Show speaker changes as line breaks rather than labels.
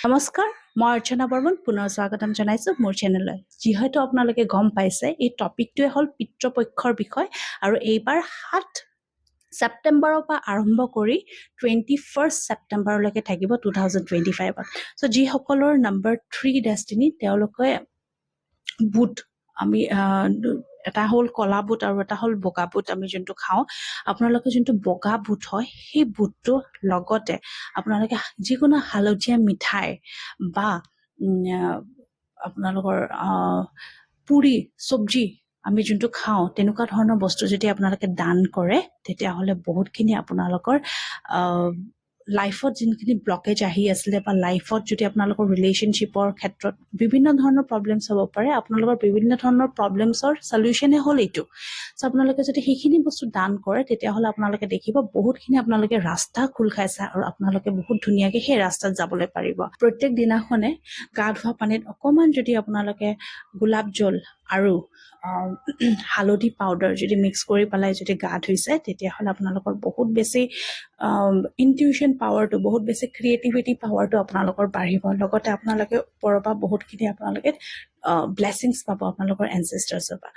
নমস্কাৰ, মই অৰ্চনা বৰ্মন পুনৰ স্বাগতম জনাইছোঁ মোৰ চেনেললৈ। যিহেতু আপোনালোকে গম পাইছে, এই টপিকটোৱে হ'ল পিতৃপক্ষৰ বিষয় আৰু এইবাৰ 7 ছেপ্টেম্বৰৰ পৰা আৰম্ভ কৰি 21 ছেপ্টেম্বৰলৈকে থাকিব 2025ত। চ' যিসকলৰ নম্বৰ 3 ডেষ্টিনি তেওঁলোকে বুট আমি এটা হ'ল কলা বুট আৰু এটা হ'ল বগা বুট আমি যোনটো খাওঁ। আপোনালোকে যোনটো বগা বুট হয় সেই বুটটো লগতে আপোনালোকে যিকোনো হালধীয়া মিঠাই বা আপোনালোকৰ পুৰি চব্জি আমি যোনটো খাওঁ তেনেকুৱা ধৰণৰ বস্তু যদি আপোনালোকে দান কৰে তেতিয়াহ'লে বহুতখিনি আপোনালোকৰ লাইফত যোনখিনি ব্লকেজ আহি আছিলে বা লাইফত যদি আপোনালোকৰ ৰিলেশ্যনশ্বিপৰ ক্ষেত্ৰত বিভিন্ন ধৰণৰ প্ৰব্লেমছ হ'ব পাৰে, আপোনালোকৰ বিভিন্ন ধৰণৰ প্ৰব্লেমছৰ চলিউশ্যনে হ'ল এইটো। চ' আপোনালোকে যদি সেইখিনি বস্তু দান কৰে তেতিয়াহ'লে আপোনালোকে দেখিব বহুতখিনি আপোনালোকে ৰাস্তা খোল খাইছে আৰু আপোনালোকে বহুত ধুনীয়াকৈ সেই ৰাস্তাত যাবলৈ পাৰিব। প্ৰত্যেক দিনাখনে গা ধোৱা পানীত অকণমান যদি আপোনালোকে গোলাপ জল আৰু হালধি পাউডাৰ যদি মিক্স কৰি পেলাই যদি গা ধুইছে তেতিয়াহ'লে আপোনালোকৰ বহুত বেছি ইনটিউশ্যন পাৱাৰটো, বহুত বেছি ক্ৰিয়েটিভিটি পাৱাৰটো আপোনালোকৰ বাঢ়িব। লগতে আপোনালোকে ওপৰৰ পৰা বহুতখিনি আপোনালোকে ব্লেছিংছ পাব আপোনালোকৰ এনচেষ্টাৰ্ছৰ পৰা।